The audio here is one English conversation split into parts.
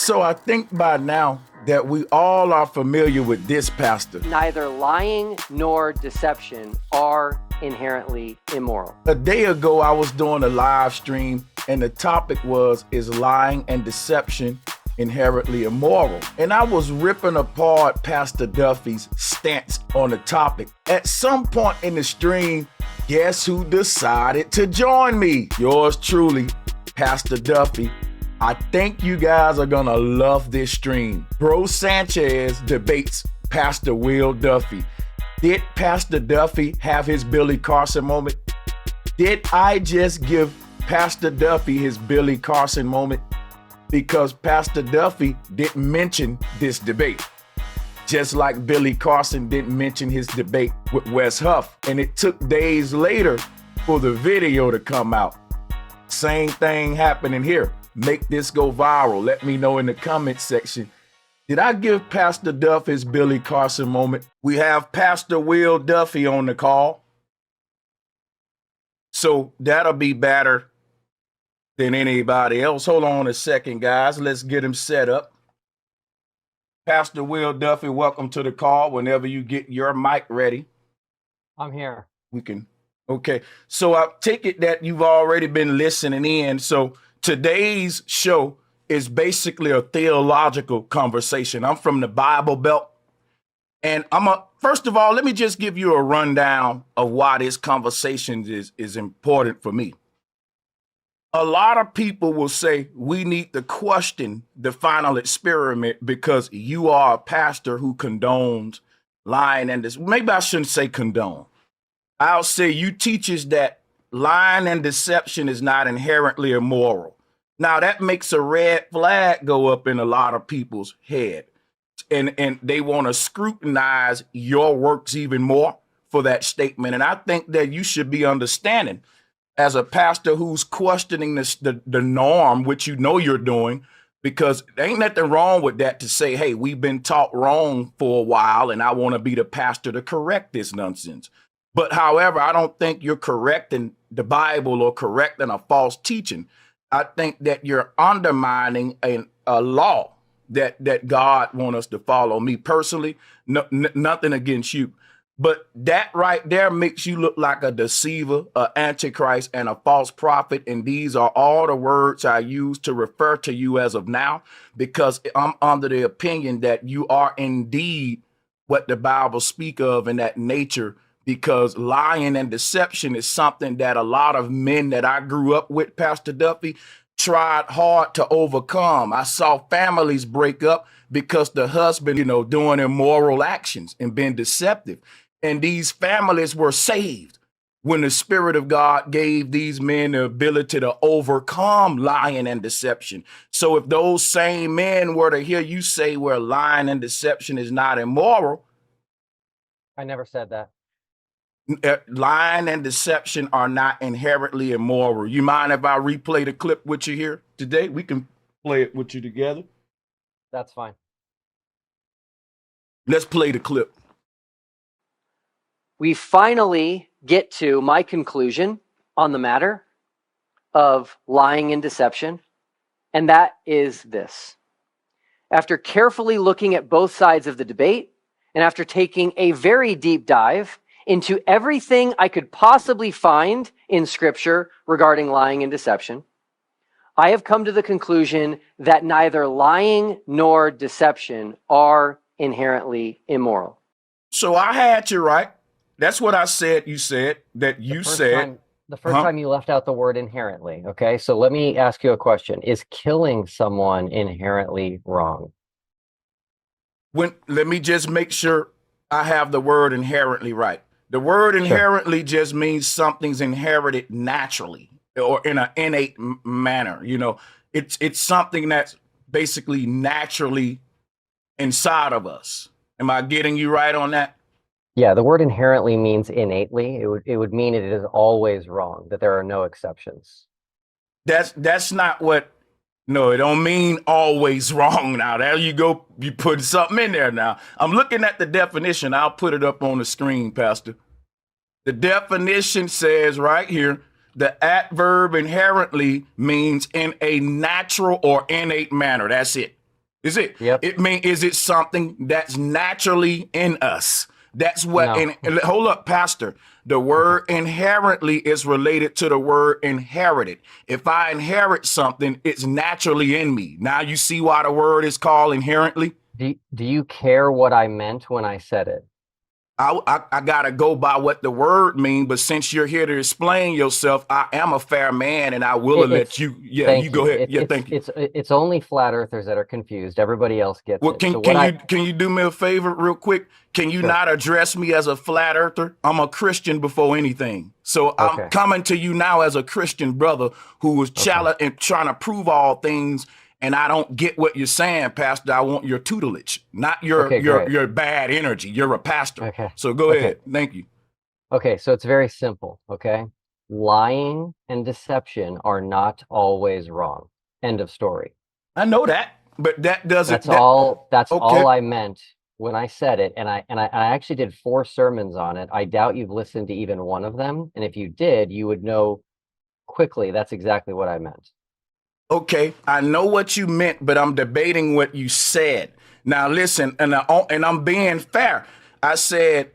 So I think by now that we all are familiar with this, Pastor. Neither lying nor deception are inherently immoral. A day ago, I was doing a live stream and the topic was, is lying and deception inherently immoral? And I was ripping apart Pastor Duffy's stance on the topic. At some point in the stream, guess who decided to join me? Yours truly, Pastor Duffy. I think you guys are gonna love this stream. Bro Sanchez debates Pastor Will Duffy. Did Pastor Duffy have his Billy Carson moment? Did I just give Pastor Duffy his Billy Carson moment? Because Pastor Duffy didn't mention this debate. Just like Billy Carson didn't mention his debate with Wes Huff. And it took days later for the video to come out. Same thing happening here. Make this go viral. Let me know in the comment section. Did I give Pastor Duff his Billy Carson moment? We have Pastor Will Duffy on the call. So that'll be better than anybody else. Hold on a second, guys. Let's get him set up. Pastor Will Duffy, welcome to the call. Whenever you get your mic ready. I'm here. We can. Okay. So I take it that you've already been listening in. So today's show is basically a theological conversation. I'm from the Bible Belt. And first of all, let me just give you a rundown of why this conversation is important for me. A lot of people will say we need to question the final experiment because you are a pastor who condones lying and this. Maybe I shouldn't say condone. I'll say you teaches that lying and deception is not inherently immoral. Now that makes a red flag go up in a lot of people's head. And they want to scrutinize your works even more for that statement. And I think that you should be understanding as a pastor who's questioning the norm, which you know you're doing, because there ain't nothing wrong with that to say, hey, we've been taught wrong for a while and I want to be the pastor to correct this nonsense. But however, I don't think you're correcting the Bible or correcting a false teaching. I think that you're undermining a law that God wants us to follow. Me personally, nothing against you. But that right there makes you look like a deceiver, an antichrist, and a false prophet. And these are all the words I use to refer to you as of now, because I'm under the opinion that you are indeed what the Bible speak of in that nature, because lying and deception is something that a lot of men that I grew up with, Pastor Duffy, tried hard to overcome. I saw families break up because the husband, doing immoral actions and being deceptive. And these families were saved when the Spirit of God gave these men the ability to overcome lying and deception. So if those same men were to hear you say where lying and deception is not immoral. I never said that. Lying and deception are not inherently immoral. You mind if I replay the clip with you here today? We can play it with you together. That's fine. Let's play the clip. We finally get to my conclusion on the matter of lying and deception, and that is this. After carefully looking at both sides of the debate, and after taking a very deep dive into everything I could possibly find in Scripture regarding lying and deception, I have come to the conclusion that neither lying nor deception are inherently immoral. So I had you right. That's what I said. You said that you said. The first time you left out the word inherently. Okay, so let me ask you a question. Is killing someone inherently wrong? Let me just make sure I have the word inherently right. The word inherently just means something's inherited naturally or in an innate manner. It's something that's basically naturally inside of us. Am I getting you right on that? Yeah, the word inherently means innately. It would mean it is always wrong, that there are no exceptions. That's not what. No, it don't mean always wrong. Now there you go. You put something in there. Now I'm looking at the definition. I'll put it up on the screen, Pastor. The definition says right here, the adverb inherently means in a natural or innate manner. That's it. Is it? Yep. Is it something that's naturally in us? That's what, No. and hold up, Pastor. The Okay. word inherently is related to the word inherited. If I inherit something, it's naturally in me. Now you see why the word is called inherently? Do you care what I meant when I said it? I gotta go by what the word mean, but since you're here to explain yourself, I am a fair man, and I will let It's you. Yeah, you thank go you. ahead. Yeah, thank you. It's only flat earthers that are confused. Everybody else gets Well, it. So what can you do me a favor real quick? Can you sure. not address me as a flat earther? I'm a Christian before anything. So I'm Okay. coming to you now as a Christian brother who was Okay. challenged and trying to prove all things. And I don't get what you're saying, Pastor. I want your tutelage, not Okay, great. your bad energy. You're a pastor. Okay. So go Okay. ahead. Thank you. Okay, so it's very simple, okay? Lying and deception are not always wrong. End of story. I know that, but that doesn't That's okay. all I meant when I said it, and I actually did 4 sermons on it. I doubt you've listened to even one of them, and if you did, you would know quickly that's exactly what I meant. Okay, I know what you meant, but I'm debating what you said. Now listen, and I'm being fair. I said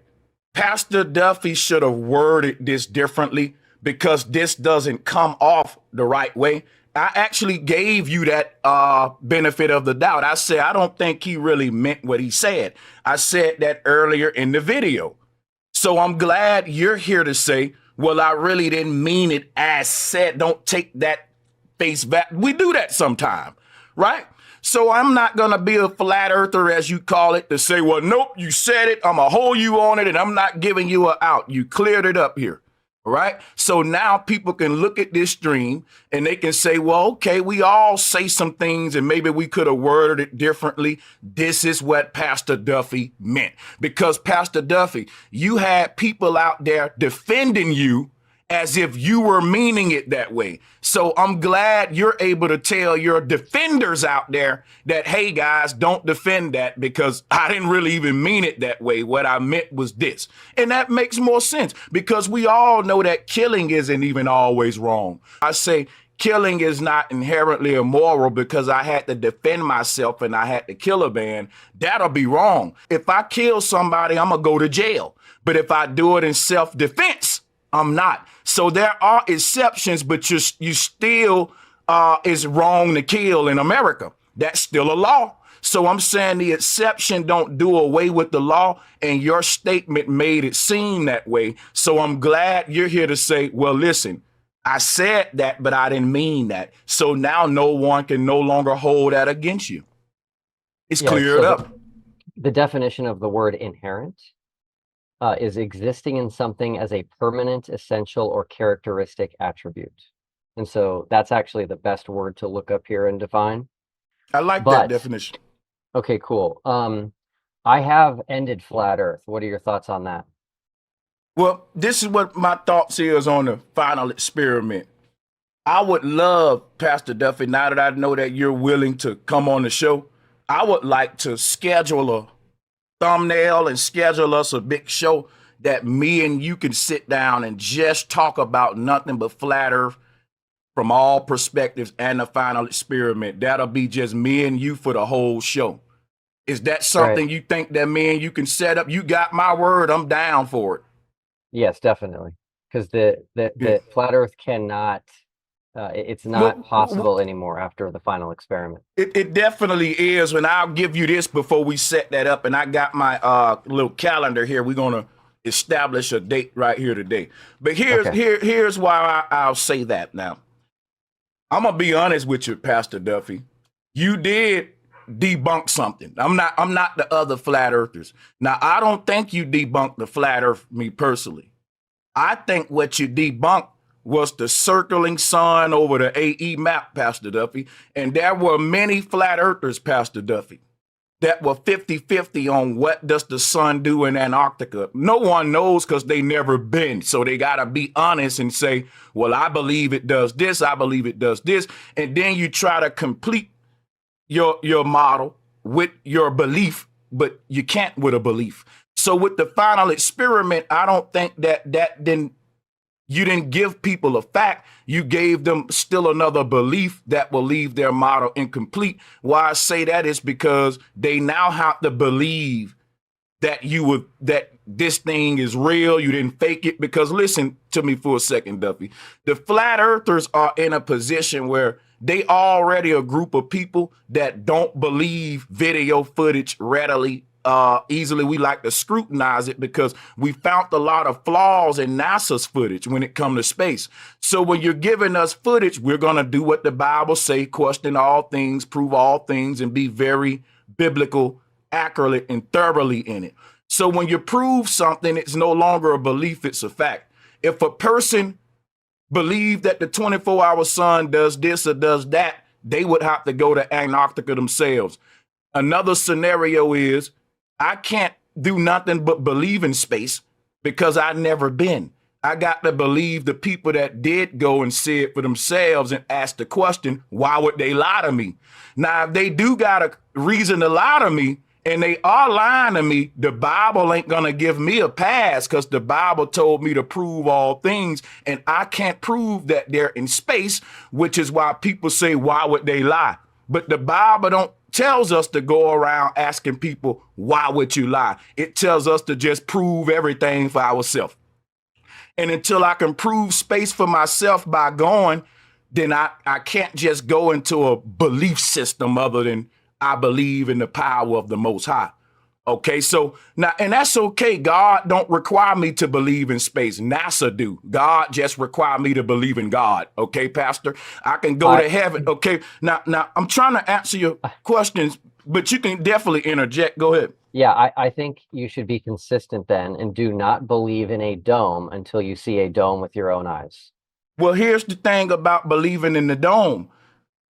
Pastor Duffy should have worded this differently because this doesn't come off the right way. I actually gave you that benefit of the doubt. I said I don't think he really meant what he said. I said that earlier in the video. So I'm glad you're here to say, well, I really didn't mean it as said. Don't take that face value. We do that sometime, right? So I'm not going to be a flat earther, as you call it, to say, well, nope, you said it. I'm going to hold you on it, and I'm not giving you a out. You cleared it up here. All right. So now people can look at this stream and they can say, well, okay, we all say some things and maybe we could have worded it differently. This is what Pastor Duffy meant. Because Pastor Duffy, you had people out there defending you as if you were meaning it that way. So I'm glad you're able to tell your defenders out there that, hey guys, don't defend that because I didn't really even mean it that way. What I meant was this. And that makes more sense because we all know that killing isn't even always wrong. I say killing is not inherently immoral because I had to defend myself and I had to kill a man. That'll be wrong. If I kill somebody, I'm gonna go to jail. But if I do it in self-defense, I'm not. So there are exceptions, but you still is wrong to kill in America. That's still a law. So I'm saying the exception don't do away with the law, and your statement made it seem that way. So I'm glad you're here to say, well, listen, I said that, but I didn't mean that. So now no one can no longer hold that against you. It's Yeah, cleared so up. the definition of the word inherent is existing in something as a permanent, essential, or characteristic attribute. And so that's actually the best word to look up here and define. I like that But, definition. okay, cool. I have ended flat Earth. What are your thoughts on that? Well, this is what my thoughts is on the final experiment. I would love, Pastor Duffy, now that I know that you're willing to come on the show, I would like to schedule a thumbnail and schedule us a big show that me and you can sit down and just talk about nothing but flat earth from all perspectives and the final experiment. That'll be just me and you for the whole show. Is that Right. something you think that me and you can set up? You got my word. I'm down for it. Yes, definitely. Because Yeah. the flat Earth cannot, it's not Well, possible anymore after the final experiment. it definitely is, and I'll give you this before we set that up. And I got my little calendar here. We're gonna establish a date right here today. But Okay. here's why I'll say that now. I'm gonna be honest with you, Pastor Duffy. You did debunk something. I'm not the other flat earthers. Now I don't think you debunked the flat earth, me personally. I think what you debunked was the circling sun over the AE map, Pastor Duffy. And there were many flat earthers, Pastor Duffy, that were 50-50 on what does the sun do in Antarctica. No one knows because they never been. So they got to be honest and say, well, I believe it does this. I believe it does this. And then you try to complete your model with your belief, but you can't with a belief. So with the final experiment, I don't think that didn't You didn't give people a fact. You gave them still another belief that will leave their model incomplete. Why I say that is because they now have to believe that that this thing is real. You didn't fake it. Because listen to me for a second, Duffy. The flat earthers are in a position where they already a group of people that don't believe video footage readily. Easily. We like to scrutinize it because we found a lot of flaws in NASA's footage when it comes to space. So when you're giving us footage, we're going to do what the Bible say, question all things, prove all things, and be very biblical, accurate, and thoroughly in it. So when you prove something, it's no longer a belief, it's a fact. If a person believed that the 24-hour sun does this or does that, they would have to go to Antarctica themselves. Another scenario is, I can't do nothing but believe in space because I've never been. I got to believe the people that did go and see it for themselves and ask the question, why would they lie to me? Now, if they do got a reason to lie to me and they are lying to me, the Bible ain't going to give me a pass because the Bible told me to prove all things. And I can't prove that they're in space, which is why people say, why would they lie? But the Bible don't tells us to go around asking people, why would you lie? It tells us to just prove everything for ourselves. And until I can prove space for myself by going, then I can't just go into a belief system other than I believe in the power of the Most High. Okay, so now, and that's okay. God don't require me to believe in space. NASA do. God just require me to believe in God. Okay, Pastor, I can go to heaven. Okay, now I'm trying to answer your questions, but you can definitely interject. Go ahead. Yeah, I think you should be consistent then and do not believe in a dome until you see a dome with your own eyes. Well, here's the thing about believing in the dome.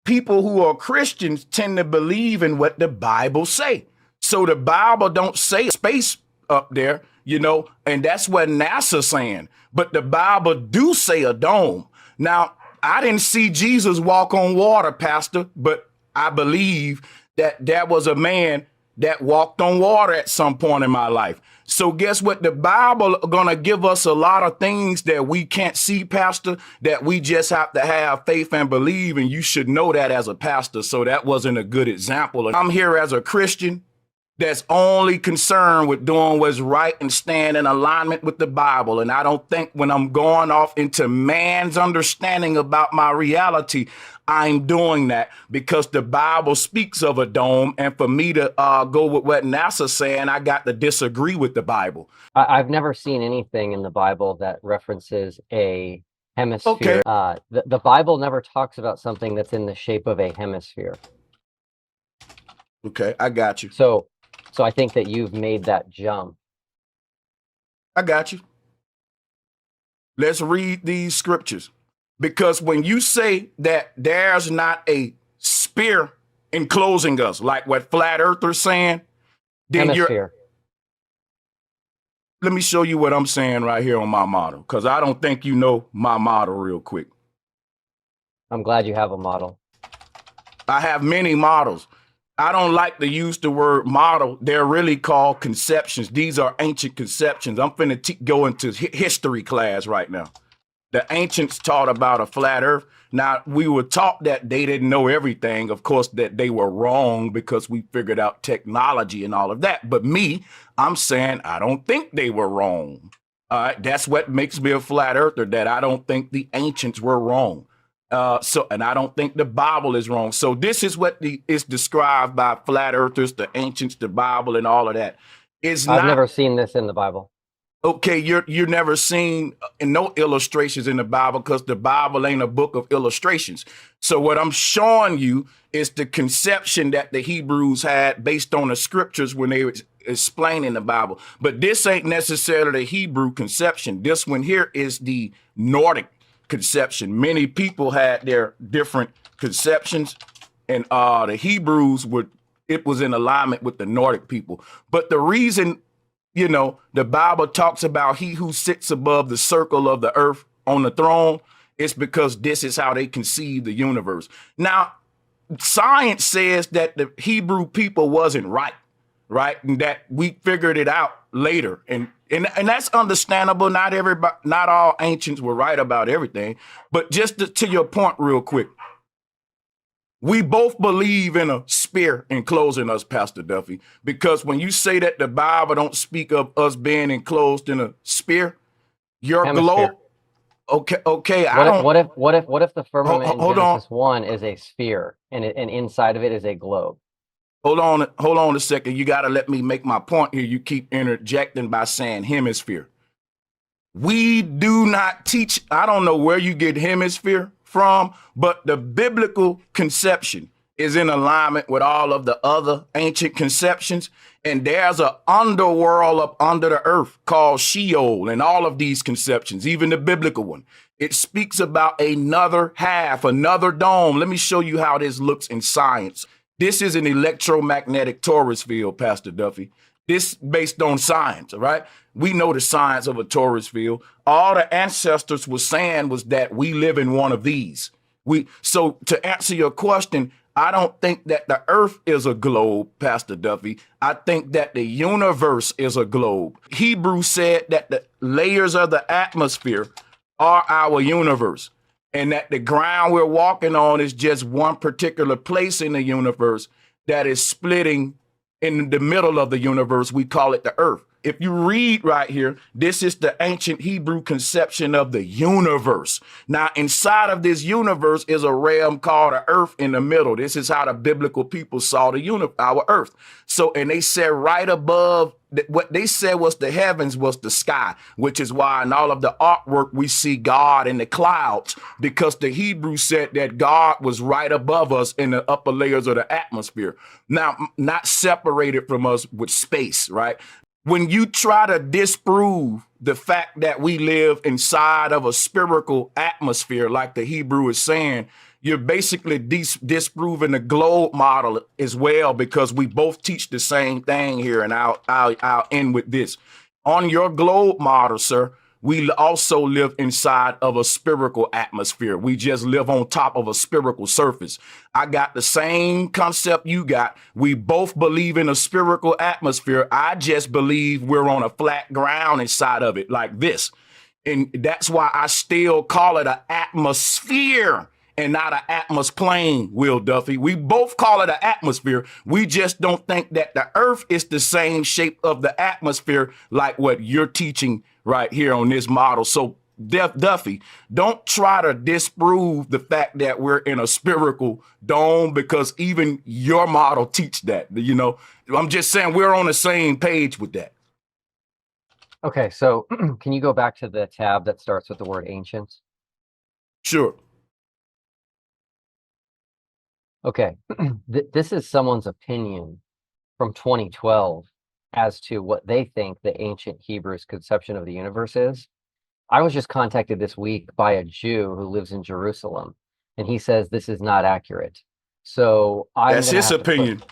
People who are Christians tend to believe in what the Bible say. So the Bible don't say space up there, and that's what NASA's saying. But the Bible do say a dome. Now, I didn't see Jesus walk on water, Pastor, but I believe that there was a man that walked on water at some point in my life. So guess what? The Bible gonna give us a lot of things that we can't see, Pastor, that we just have to have faith and believe. And you should know that as a pastor. So that wasn't a good example. I'm here as a Christian that's only concerned with doing what's right and staying in alignment with the Bible. And I don't think when I'm going off into man's understanding about my reality, I'm doing that because the Bible speaks of a dome. And for me to go with what NASA's saying, I got to disagree with the Bible. I've never seen anything in the Bible that references a hemisphere. Okay. The Bible never talks about something that's in the shape of a hemisphere. Okay, I got you. So I think that you've made that jump. I got you. Let's read these scriptures. Because when you say that there's not a sphere enclosing us, like what flat earthers saying, then Hemisphere. Let me show you what I'm saying right here on my model, because I don't think you know my model real quick. I'm glad you have a model. I have many models. I don't like to use the word model. They're really called conceptions. These are ancient conceptions. I'm finna go into history class right now. The ancients taught about a flat earth. Now, we were taught that they didn't know everything. Of course, that they were wrong because we figured out technology and all of that. But I'm saying I don't think they were wrong. All right, that's what makes me a flat earther, that I don't think the ancients were wrong. And I don't think the Bible is wrong. So this is what is described by flat earthers, the ancients, the Bible, and all of that. I've never seen this in the Bible. Okay, you're never seen no illustrations in the Bible because the Bible ain't a book of illustrations. So what I'm showing you is the conception that the Hebrews had based on the scriptures when they were explaining the Bible. But this ain't necessarily the Hebrew conception. This one here is the Nordic conception. Many people had their different conceptions, and the Hebrews it was in alignment with the Nordic people. But the reason, the Bible talks about he who sits above the circle of the earth on the throne, it's because this is how they conceive the universe. Now, science says that the Hebrew people wasn't right. right? And that we figured it out later. And that's understandable. Not everybody, not all ancients were right about everything. But just to your point real quick, we both believe in a spear enclosing us, Pastor Duffy, because when you say that the Bible don't speak of us being enclosed in a spear, your globe. Hemisphere. Okay. What if the firmament in Hold on. Genesis 1 is a sphere and inside of it is a globe? Hold on a second. You got to let me make my point here. You keep interjecting by saying hemisphere. We do not teach, I don't know where you get hemisphere from, but the biblical conception is in alignment with all of the other ancient conceptions. And there's an underworld up under the earth called Sheol, and all of these conceptions, even the biblical one. It speaks about another half, another dome. Let me show you how this looks in science. This is an electromagnetic torus field, Pastor Duffy. This based on science, all right? We know the science of a torus field. All the ancestors were saying was that we live in one of these. So to answer your question, I don't think that the earth is a globe, Pastor Duffy. I think that the universe is a globe. Hebrew said that the layers of the atmosphere are our universe, and that the ground we're walking on is just one particular place in the universe that is splitting in the middle of the universe. We call it the earth. If you read right here, this is the ancient Hebrew conception of the universe. Now, inside of this universe is a realm called the earth in the middle. This is how the biblical people saw our earth. So, and they said right above, what they said was the heavens was the sky, which is why in all of the artwork we see God in the clouds, because the Hebrew said that God was right above us in the upper layers of the atmosphere. Now, not separated from us with space, right? When you try to disprove the fact that we live inside of a spherical atmosphere, like the Hebrew is saying, you're basically disproving the globe model as well, because we both teach the same thing here. And I'll end with this. On your globe model, sir, we also live inside of a spherical atmosphere. We just live on top of a spherical surface. I got the same concept you got. We both believe in a spherical atmosphere. I just believe we're on a flat ground inside of it like this. And that's why I still call it an atmosphere and not an atmosphere, Will Duffy. We both call it an atmosphere. We just don't think that the earth is the same shape of the atmosphere like what you're teaching right here on this model. So Duffy, don't try to disprove the fact that we're in a spherical dome, because even your model teach that. You know, I'm just saying we're on the same page with that. Okay, so can you go back to the tab that starts with the word ancients? Sure. Okay, this is someone's opinion from 2012 as to what they think the ancient Hebrews' conception of the universe is. I was just contacted this week by a Jew who lives in Jerusalem, and he says this is not accurate. So that's his opinion.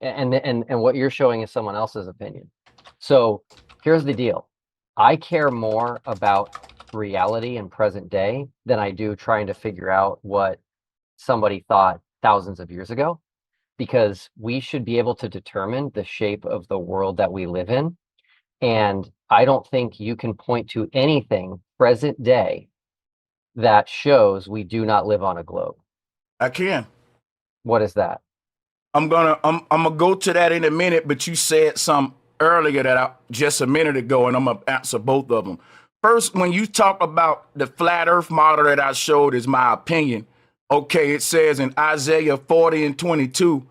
And what you're showing is someone else's opinion. So here's the deal. I care more about reality and present day than I do trying to figure out what somebody thought thousands of years ago, because we should be able to determine the shape of the world that we live in. And I don't think you can point to anything present day that shows we do not live on a globe. I can. What is that? I'm gonna go to that in a minute, but you said some earlier that just a minute ago, and I'm gonna answer both of them. First, when you talk about the flat earth model that I showed is my opinion. Okay, it says in Isaiah 40:22,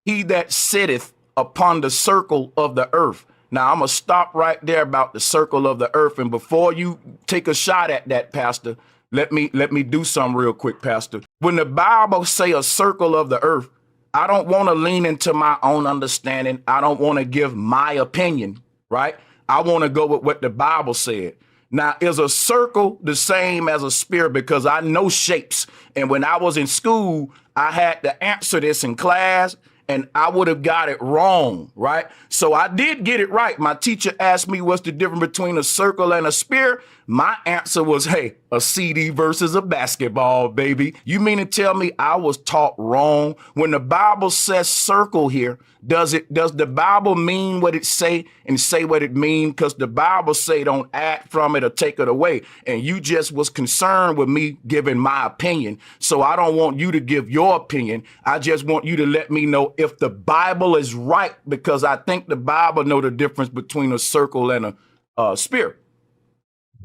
he that sitteth upon the circle of the earth. Now, I'm going to stop right there about the circle of the earth. And before you take a shot at that, Pastor, let me do something real quick, Pastor. When the Bible say a circle of the earth, I don't want to lean into my own understanding. I don't want to give my opinion, right? I want to go with what the Bible said. Now, is a circle the same as a sphere? Because I know shapes. And when I was in school, I had to answer this in class, and I would have got it wrong, right? So I did get it right. My teacher asked me what's the difference between a circle and a sphere. My answer was, hey, a CD versus a basketball, baby. You mean to tell me I was taught wrong? When the Bible says circle here, does the Bible mean what it say and say what it mean? Because the Bible say don't add from it or take it away. And you just was concerned with me giving my opinion. So I don't want you to give your opinion. I just want you to let me know if the Bible is right, because I think the Bible know the difference between a circle and a sphere.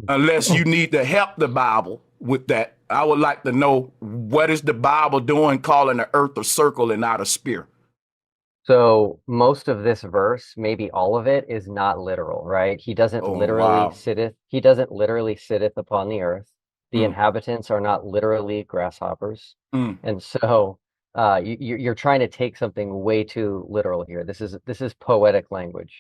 Unless you need to help the Bible with that, I would like to know, what is the Bible doing calling the earth a circle and not a sphere? So most of this verse, maybe all of it, is not literal, right? He doesn't Oh, literally wow. sitteth upon the earth. The Mm, inhabitants are not literally grasshoppers. mm. And so you're trying to take something way too literal here. This is poetic language.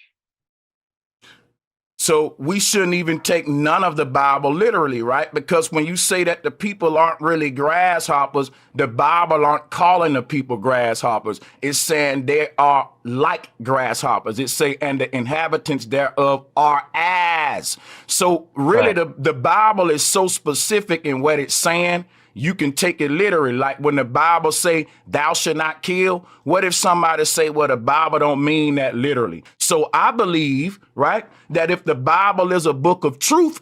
So we shouldn't even take none of the Bible literally, right? Because when you say that the people aren't really grasshoppers, the Bible aren't calling the people grasshoppers. It's saying they are like grasshoppers. It say, and the inhabitants thereof are as. So really Right. the Bible is so specific in what it's saying. You can take it literally. Like when the Bible say, thou shalt not kill. What if somebody say, well, the Bible don't mean that literally? So I believe, right, that if the Bible is a book of truth,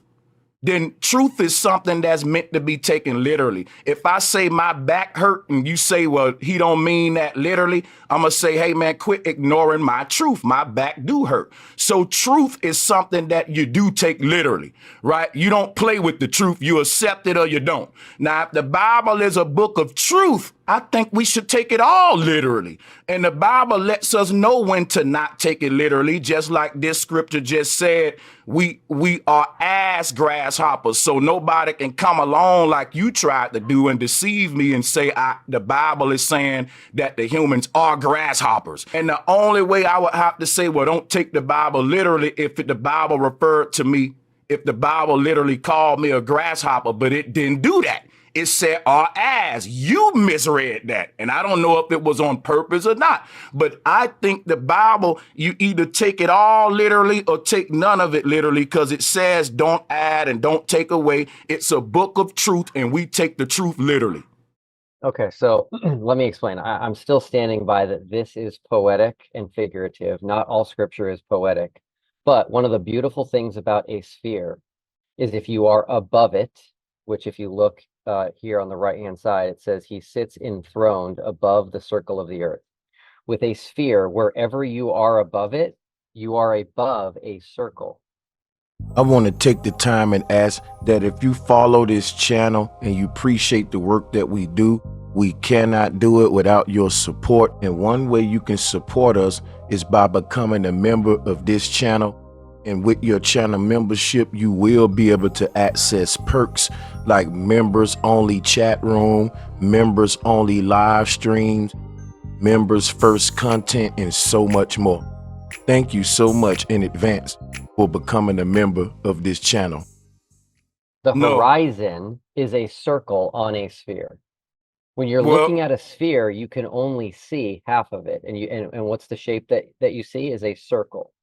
then truth is something that's meant to be taken literally. If I say my back hurt and you say, well, he don't mean that literally, I'm going to say, hey, man, quit ignoring my truth. My back do hurt. So truth is something that you do take literally, right? You don't play with the truth. You accept it or you don't. Now, if the Bible is a book of truth, I think we should take it all literally. And the Bible lets us know when to not take it literally, just like this scripture just said, we are as grasshoppers. So nobody can come along like you tried to do and deceive me and say the Bible is saying that the humans are grasshoppers. And the only way I would have to say, well, don't take the Bible literally if the Bible referred to me, if the Bible literally called me a grasshopper, but it didn't do that. It said, or as. You misread that. And I don't know if it was on purpose or not. But I think the Bible, you either take it all literally or take none of it literally, because it says don't add and don't take away. It's a book of truth, and we take the truth literally. Okay, so let me explain. I'm still standing by that this is poetic and figurative. Not all scripture is poetic. But one of the beautiful things about a sphere is if you are above it, which if you look here on the right-hand side, it says he sits enthroned above the circle of the earth. With a sphere, wherever you are above it, you are above a circle. I want to take the time and ask that if you follow this channel and you appreciate the work that we do, we cannot do it without your support. And one way you can support us is by becoming a member of this channel. And with your channel membership, you will be able to access perks like members only chat room, members only live streams, members first content, and so much more. Thank you so much in advance for becoming a member of this channel. The No. horizon is a circle on a sphere. When you're Well, looking at a sphere, you can only see half of it. And what's the shape that you see is a circle.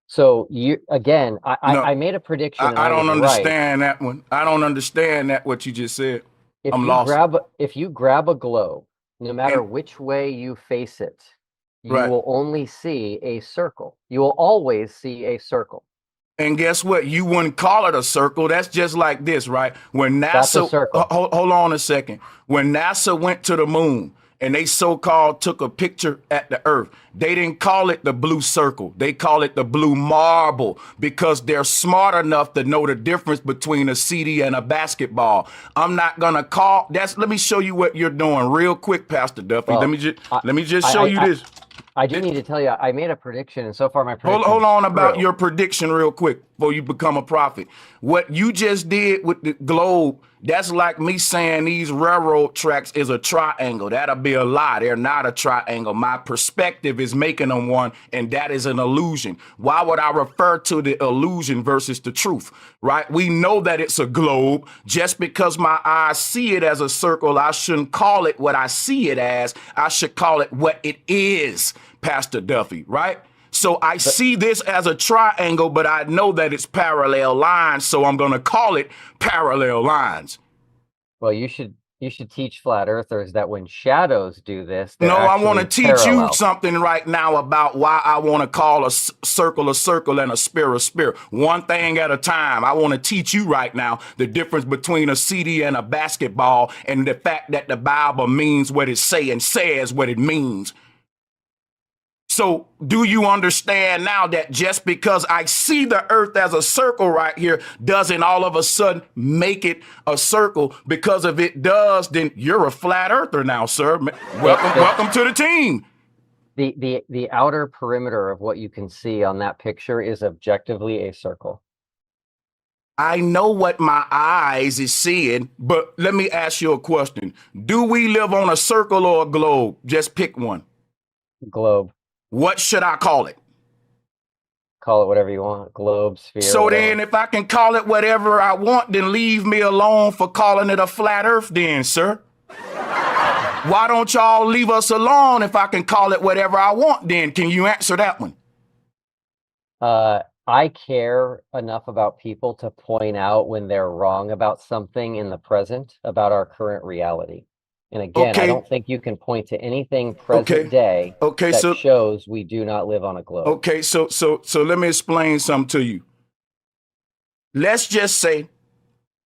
So you again, no, I made a prediction and I I was don't right. understand that one. I don't understand that, what you just said. If I'm you lost. grab a globe, no matter And which way you face it, you right. will only see a circle. You will always see a circle. And guess what? You wouldn't call it a circle. That's just like this, right? When That's a NASA, circle. hold on a second. When NASA went to the moon and they so-called took a picture at the Earth, they didn't call it the blue circle. They call it the blue marble because they're smart enough to know the difference between a CD and a basketball. I'm not gonna call that's. Let me show you what you're doing real quick, Pastor Duffy. Well, let me just show you this. I do need to tell you, I made a prediction, and so far my Hold, prediction hold on about true. your prediction real quick before you become a prophet. What you just did with the globe, that's like me saying these railroad tracks is a triangle. That'll be a lie. They're not a triangle. My perspective is making them one, and that is an illusion. Why would I refer to the illusion versus the truth, right? We know that it's a globe. Just because my eyes see it as a circle, I shouldn't call it what I see it as. I should call it what it is, Pastor Duffy, right? So I see this as a triangle, but I know that it's parallel lines, so I'm going to call it parallel lines. Well, you should teach flat earthers that when shadows do this, they're No, I want to actually teach you parallel. something right now about why I want to call a circle and a spear. One thing at a time. I want to teach you right now the difference between a CD and a basketball, and the fact that the Bible means what it says and says what it means. So do you understand now that just because I see the earth as a circle right here doesn't all of a sudden make it a circle? Because if it does, then you're a flat earther now, sir. Welcome to the team. The outer perimeter of what you can see on that picture is objectively a circle. I know what my eyes is seeing, but let me ask you a question. Do we live on a circle or a globe? Just pick one. Globe. What should I call it? Call it whatever you want. Globe, sphere. So whatever. then if I can call it whatever I want, then leave me alone for calling it a flat earth then, sir. Why don't y'all leave us alone if I can call it whatever I want then? Can you answer that one? I care enough about people to point out when they're wrong about something in the present, about our current reality. And again, Okay. I don't think you can point to anything present day that shows we do not live on a globe. Okay, so let me explain something to you. Let's just say,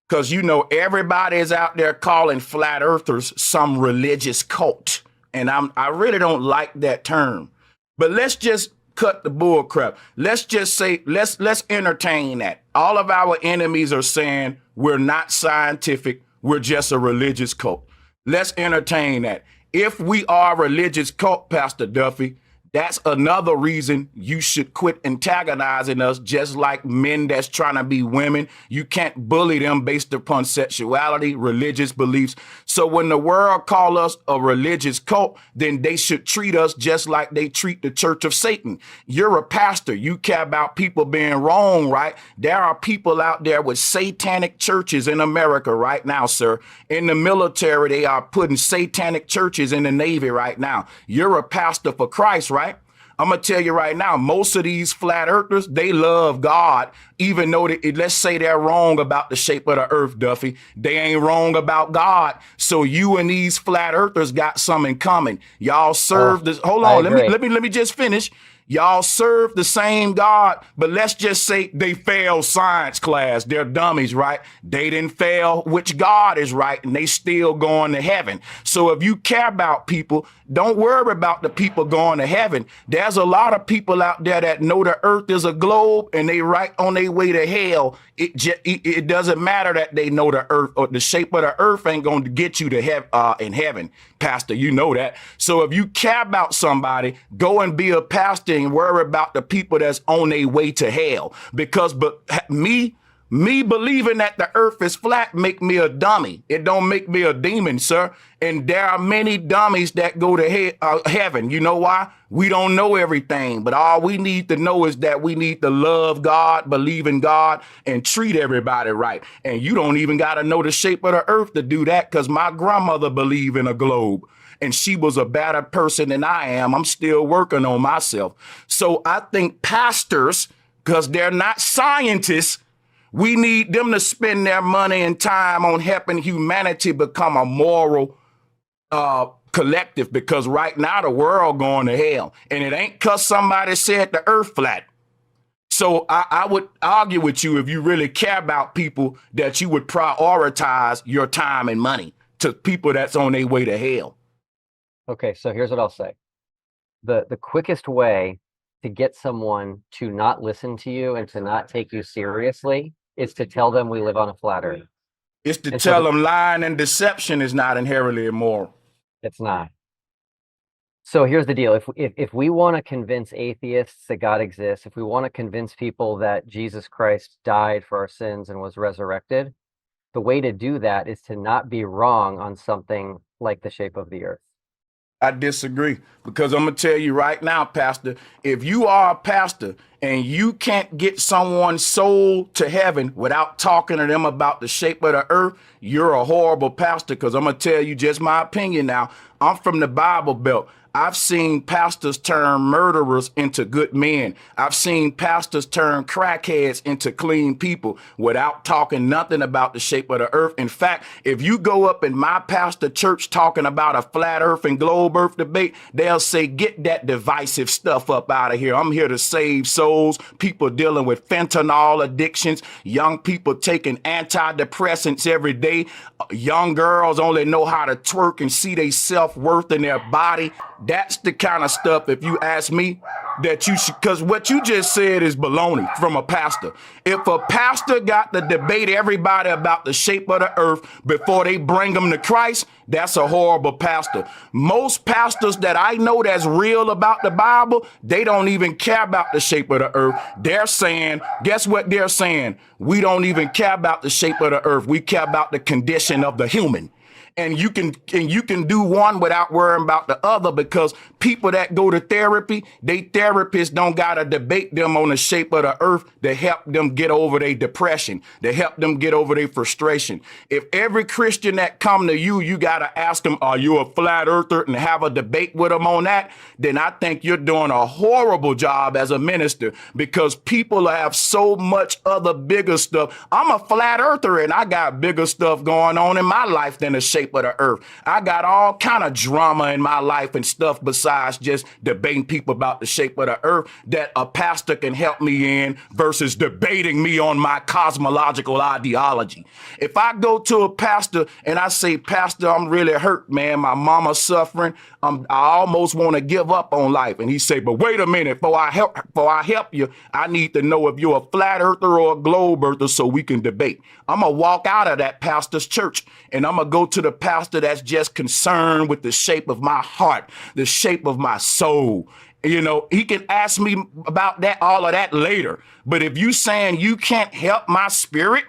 because you know everybody is out there calling flat earthers some religious cult, and I really don't like that term. But let's just cut the bull crap. Let's just say let's entertain that. All of our enemies are saying we're not scientific, we're just a religious cult. Let's entertain that. If we are a religious cult, Pastor Duffy, that's another reason you should quit antagonizing us, just like men that's trying to be women. You can't bully them based upon sexuality, religious beliefs. So when the world call us a religious cult, then they should treat us just like they treat the Church of Satan. You're a pastor. You care about people being wrong, right? There are people out there with satanic churches in America right now, sir. In the military, they are putting satanic churches in the Navy right now. You're a pastor for Christ, right? I'm going to tell you right now, most of these flat earthers, they love God, even though let's say they're wrong about the shape of the earth, Duffy. They ain't wrong about God. So you and these flat earthers got some in common. Y'all serve this. Hold on. Let me just finish. Y'all serve the same God, but let's just say they failed science class. They're dummies, right? They didn't fail which God is right, and they still going to heaven. So if you care about people, don't worry about the people going to heaven. There's a lot of people out there that know the earth is a globe, and they right on their way to hell. It doesn't matter that they know the earth, or the shape of the earth ain't going to get you to in heaven, Pastor. You know that. So if you care about somebody, go and be a pastor and worry about the people that's on their way to hell. Because me believing that the earth is flat make me a dummy. It don't make me a demon, sir. And there are many dummies that go to heaven. You know why? We don't know everything, but all we need to know is that we need to love God, believe in God, and treat everybody right. And you don't even got to know the shape of the earth to do that, because my grandmother believed in a globe, and she was a better person than I am. I'm still working on myself. So I think pastors, because they're not scientists, we need them to spend their money and time on helping humanity become a moral collective, because right now the world going to hell, and it ain't because somebody said the earth flat. So I would argue with you, if you really care about people, that you would prioritize your time and money to people that's on their way to hell. Okay, so here's what I'll say. The quickest way to get someone to not listen to you and to not take you seriously is to tell them we live on a flat earth. It's to tell them lying and deception is not inherently immoral. It's not. So here's the deal. If we want to convince atheists that God exists, if we want to convince people that Jesus Christ died for our sins and was resurrected, the way to do that is to not be wrong on something like the shape of the earth. I disagree, because I'm going to tell you right now, Pastor, if you are a pastor and you can't get someone's soul to heaven without talking to them about the shape of the earth, you're a horrible pastor, because I'm going to tell you just my opinion now. I'm from the Bible Belt. I've seen pastors turn murderers into good men. I've seen pastors turn crackheads into clean people without talking nothing about the shape of the earth. In fact, if you go up in my pastor church talking about a flat earth and globe earth debate, they'll say, get that divisive stuff up out of here. I'm here to save souls, people dealing with fentanyl addictions, young people taking antidepressants every day, young girls only know how to twerk and see their self-worth in their body. That's the kind of stuff, if you ask me, that you should, because what you just said is baloney from a pastor. If a pastor got to debate everybody about the shape of the earth before they bring them to Christ, that's a horrible pastor. Most pastors that I know that's real about the Bible, they don't even care about the shape of the earth. They're saying, guess what they're saying? We don't even care about the shape of the earth. We care about the condition of the human. And you can do one without worrying about the other, because people that go to therapy, they therapists don't gotta debate them on the shape of the earth to help them get over their depression, to help them get over their frustration. If every Christian that come to you, you gotta ask them, are you a flat earther, and have a debate with them on that, then I think you're doing a horrible job as a minister, because people have so much other bigger stuff. I'm a flat earther and I got bigger stuff going on in my life than the shape of the earth. I got all kind of drama in my life and stuff besides just debating people about the shape of the earth that a pastor can help me in versus debating me on my cosmological ideology. If I go to a pastor and I say, Pastor, I'm really hurt, man. My mama's suffering. I almost want to give up on life. And he say, but wait a minute, before I help you, I need to know if you're a flat earther or a globe earther so we can debate. I'm going to walk out of that pastor's church and I'm going to go to the pastor that's just concerned with the shape of my heart, the shape of my soul. You know, he can ask me about that, all of that later. But if you saying you can't help my spirit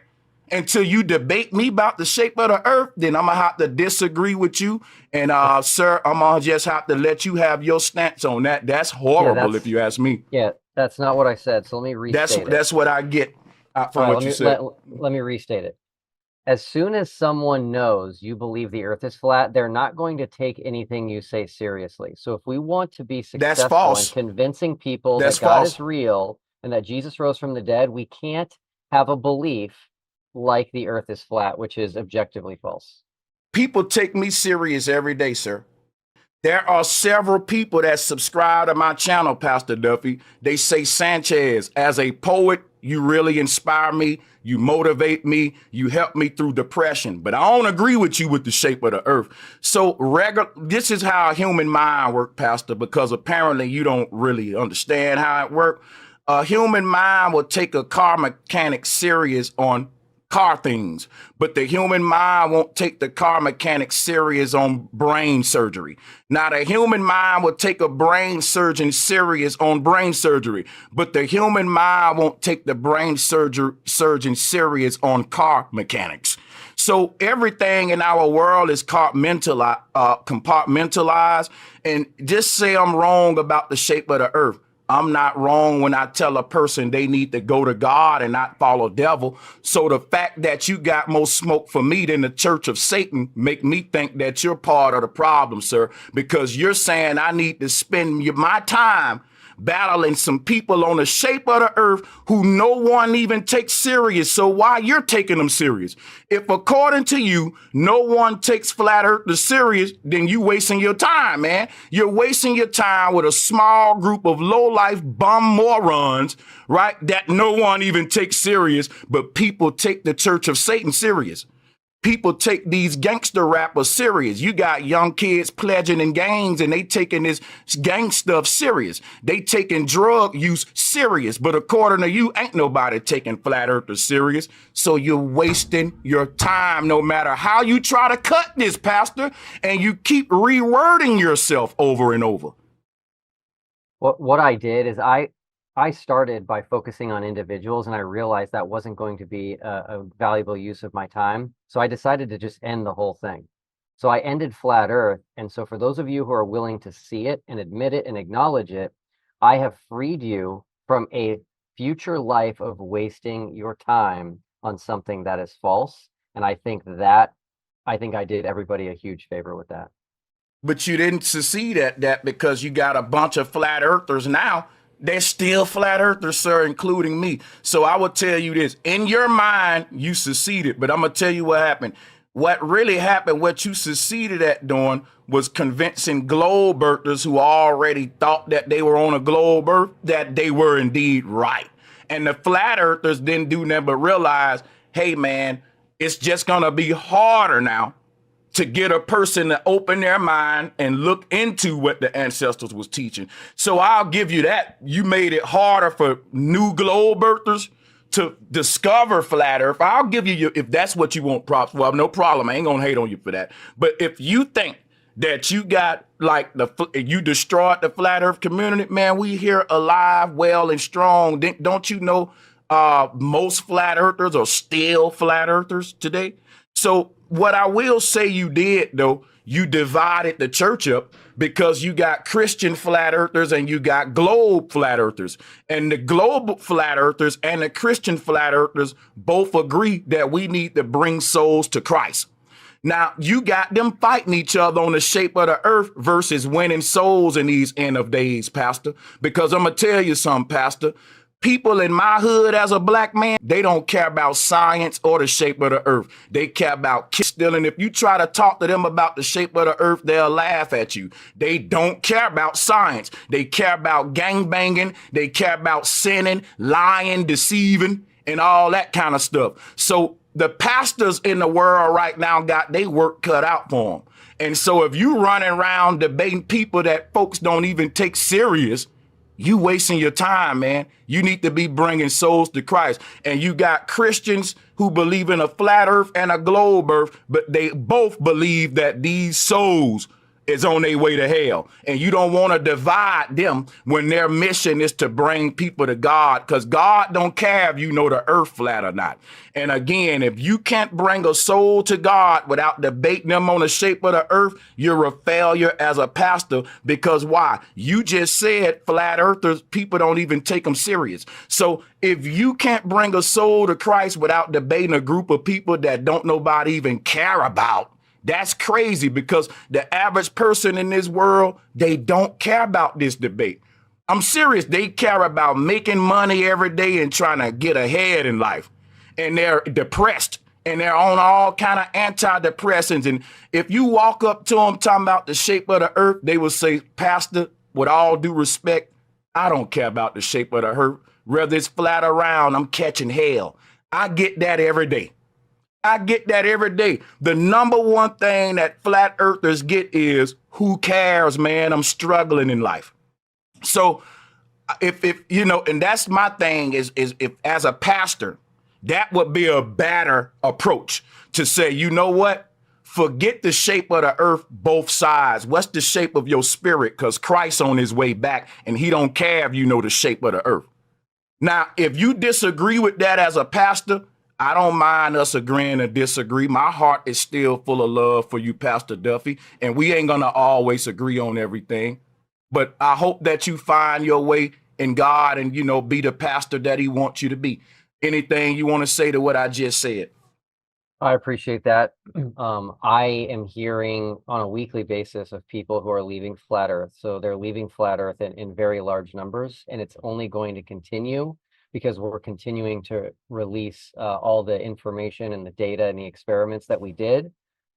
until you debate me about the shape of the earth, then I'm gonna have to disagree with you. And sir, I'm gonna just have to let you have your stance on that. That's horrible, if you ask me. Yeah, that's not what I said. So let me restate it. That's what I get from what you said. Let me restate it. As soon as someone knows you believe the earth is flat, they're not going to take anything you say seriously. So if we want to be successful in convincing people that God is real and that Jesus rose from the dead, we can't have a belief like the earth is flat, which is objectively false. People take me serious every day, sir. There are several people that subscribe to my channel, Pastor Duffy. They say, Sanchez, as a poet, you really inspire me. You motivate me. You help me through depression. But I don't agree with you with the shape of the earth. So this is how a human mind works, Pastor, because apparently you don't really understand how it works. A human mind will take a car mechanic serious on car things, but the human mind won't take the car mechanic serious on brain surgery. Now, the human mind will take a brain surgeon serious on brain surgery, but the human mind won't take the brain surgeon serious on car mechanics. So everything in our world is compartmentalized. And just say I'm wrong about the shape of the earth. I'm not wrong when I tell a person they need to go to God and not follow devil. So the fact that you got more smoke for me than the church of Satan make me think that you're part of the problem, sir, because you're saying I need to spend my time battling some people on the shape of the earth who no one even takes serious. So why you're taking them serious? If according to you, no one takes flat earth serious, then you wasting your time, man. You're wasting your time with a small group of low-life bum morons, right? That no one even takes serious, but people take the church of Satan serious. People take these gangster rappers serious. You got young kids pledging in gangs and they taking this gang stuff serious. They taking drug use serious. But according to you, ain't nobody taking flat earthers serious. So you're wasting your time no matter how you try to cut this, Pastor, and you keep rewording yourself over and over. What I did is I started by focusing on individuals, and I realized that wasn't going to be a valuable use of my time. So I decided to just end the whole thing. So I ended flat earth. And so for those of you who are willing to see it and admit it and acknowledge it, I have freed you from a future life of wasting your time on something that is false. And I think I did everybody a huge favor with that. But you didn't succeed at that because you got a bunch of flat earthers now. They're still flat earthers, sir, including me. So I will tell you this. In your mind, you succeeded, but I'm going to tell you what happened. What really happened, what you succeeded at doing was convincing globe earthers who already thought that they were on a globe earth that they were indeed right. And the flat earthers didn't do nothing but realize, hey, man, it's just going to be harder now to get a person to open their mind and look into what the ancestors was teaching. So I'll give you that. You made it harder for new globe earthers to discover flat earth. I'll give you, if that's what you want props for, no problem. I ain't gonna hate on you for that. But if you think that you got like you destroyed the flat earth community, man, we here alive, well, and strong. Don't you know most flat earthers are still flat earthers today? So what I will say you did, though, you divided the church up because you got Christian flat earthers and you got globe flat earthers. And the globe flat earthers and the Christian flat earthers both agree that we need to bring souls to Christ. Now, you got them fighting each other on the shape of the earth versus winning souls in these end of days, Pastor. Because I'm going to tell you something, Pastor. People in my hood as a black man, they don't care about science or the shape of the earth. They care about kill stealing. If you try to talk to them about the shape of the earth, they'll laugh at you. They don't care about science. They care about gang banging. They care about sinning, lying, deceiving, and all that kind of stuff. So the pastors in the world right now got their work cut out for them. And so if you running around debating people that folks don't even take serious, you wasting your time, man. You need to be bringing souls to Christ. And you got Christians who believe in a flat earth and a globe earth, but they both believe that these souls is on their way to hell. And you don't want to divide them when their mission is to bring people to God, because God don't care if you know the earth flat or not. And again, if you can't bring a soul to God without debating them on the shape of the earth, you're a failure as a pastor. Because why? You just said flat earthers, people don't even take them serious. So if you can't bring a soul to Christ without debating a group of people that don't nobody even care about, that's crazy, because the average person in this world, they don't care about this debate. I'm serious. They care about making money every day and trying to get ahead in life. And they're depressed and they're on all kind of antidepressants. And if you walk up to them talking about the shape of the earth, they will say, Pastor, with all due respect, I don't care about the shape of the earth. Whether it's flat or round, I'm catching hell. I get that every day. I get that every day. The number one thing that flat earthers get is, who cares, man? I'm struggling in life. So if you know, and that's my thing is if as a pastor, that would be a better approach to say, you know what? Forget the shape of the earth, both sides. What's the shape of your spirit? Because Christ's on his way back and he don't care if you know the shape of the earth. Now, if you disagree with that as a pastor, I don't mind us agreeing to disagree. My heart is still full of love for you, Pastor Duffy, and we ain't going to always agree on everything. But I hope that you find your way in God and, you know, be the pastor that he wants you to be. Anything you want to say to what I just said? I appreciate that. I am hearing on a weekly basis of people who are leaving flat earth. So they're leaving flat earth in very large numbers, and it's only going to continue because we're continuing to release all the information and the data and the experiments that we did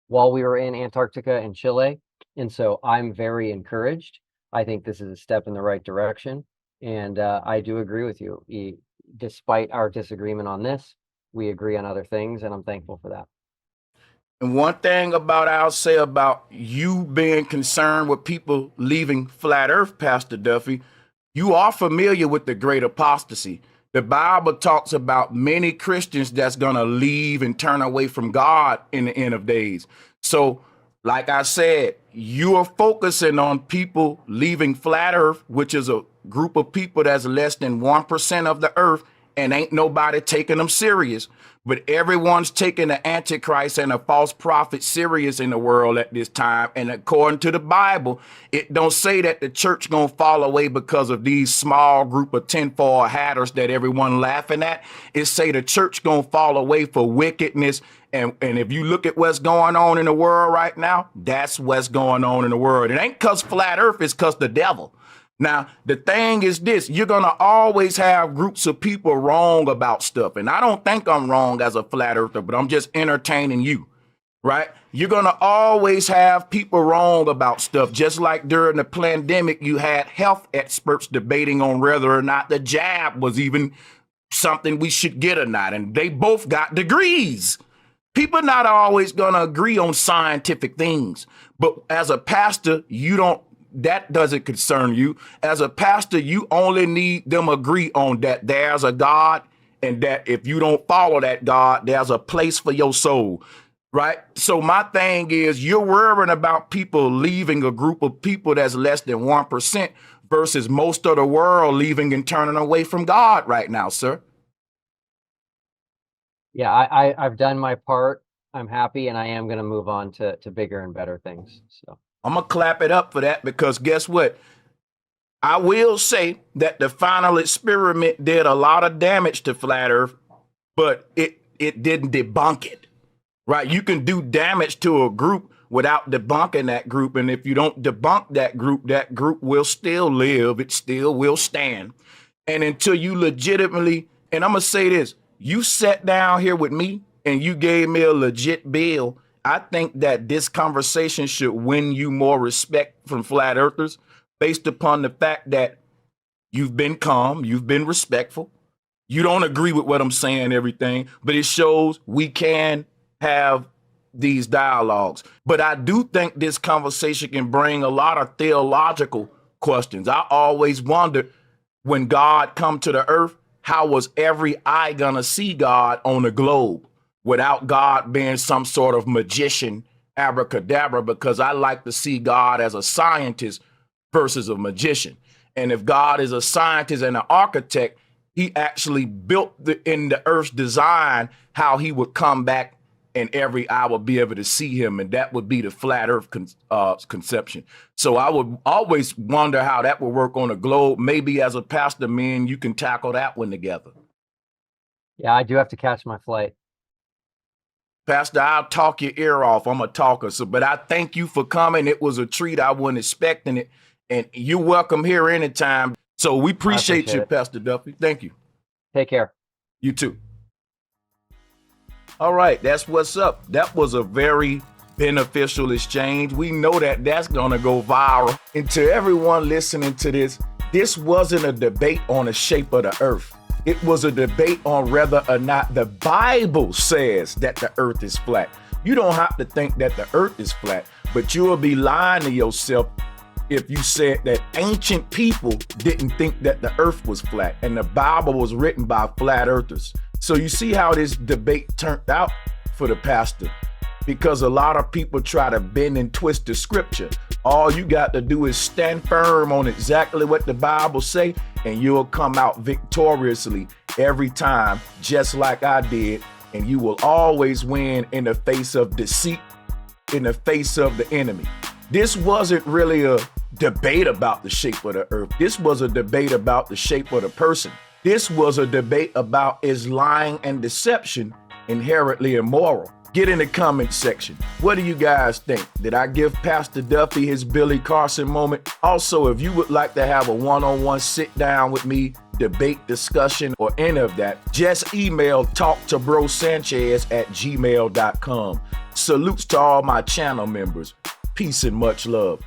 while we were in Antarctica and Chile. And so I'm very encouraged. I think this is a step in the right direction. And I do agree with you. Despite our disagreement on this, we agree on other things, and I'm thankful for that. And one thing I'll say about you being concerned with people leaving flat earth, Pastor Duffy, you are familiar with the great apostasy. The Bible talks about many Christians that's going to leave and turn away from God in the end of days. So, like I said, you are focusing on people leaving flat earth, which is a group of people that's less than 1% of the earth, and ain't nobody taking them serious. But everyone's taking the Antichrist and a false prophet serious in the world at this time. And according to the Bible, it don't say that the church gonna fall away because of these small group of tinfoil hatters that everyone laughing at. It say the church gonna fall away for wickedness. And if you look at what's going on in the world right now, that's what's going on in the world. It ain't because flat earth, it's because the devil. Now, the thing is this, you're going to always have groups of people wrong about stuff. And I don't think I'm wrong as a flat earther, but I'm just entertaining you, right? You're going to always have people wrong about stuff. Just like during the pandemic, you had health experts debating on whether or not the jab was even something we should get or not. And they both got degrees. People not always going to agree on scientific things. But as a pastor, that doesn't concern you. As a pastor, you only need them agree on that there's a God, and that if you don't follow that God, there's a place for your soul, right? So my thing is, you're worrying about people leaving a group of people that's less than 1% versus most of the world leaving and turning away from God right now, sir. Yeah, I've done my part. I'm happy, and I am going to move on to bigger and better things. So I'm going to clap it up for that, because guess what? I will say that the final experiment did a lot of damage to flat earth, but it didn't debunk it, right? You can do damage to a group without debunking that group. And if you don't debunk that group will still live. It still will stand. And until you legitimately, and I'm going to say this, you sat down here with me and you gave me a legit bill, I think that this conversation should win you more respect from flat earthers based upon the fact that you've been calm, you've been respectful. You don't agree with what I'm saying, everything, but it shows we can have these dialogues. But I do think this conversation can bring a lot of theological questions. I always wondered, when God come to the earth, how was every eye gonna see God on the globe without God being some sort of magician, abracadabra? Because I like to see God as a scientist versus a magician. And if God is a scientist and an architect, he actually built in the earth's design how he would come back and every eye would be able to see him. And that would be the flat earth conception. So I would always wonder how that would work on a globe. Maybe as a pastor, me and you can tackle that one together. yeah, I do have to catch my flight. Pastor, I'll talk your ear off. I'm a talker. So, but I thank you for coming. It was a treat. I wasn't expecting it. And you're welcome here anytime. So we appreciate you, it. Pastor Duffy. Thank you. Take care. You too. All right, that's what's up. That was a very beneficial exchange. We know that that's going to go viral. And to everyone listening to this, this wasn't a debate on the shape of the earth. It was a debate on whether or not the Bible says that the earth is flat. You don't have to think that the earth is flat, but you will be lying to yourself if you said that ancient people didn't think that the earth was flat and the Bible was written by flat earthers. So you see how this debate turned out for the pastor, because a lot of people try to bend and twist the scripture. All you got to do is stand firm on exactly what the Bible say, and you'll come out victoriously every time, just like I did. And you will always win in the face of deceit, in the face of the enemy. This wasn't really a debate about the shape of the earth. This was a debate about the shape of the person. This was a debate about, is lying and deception inherently immoral? Get in the comment section. What do you guys think? Did I give Pastor Duffy his Billy Carson moment? Also, if you would like to have a one-on-one sit down with me, debate, discussion, or any of that, just email talktoBroSanchez@gmail.com. Salutes to all my channel members. Peace and much love.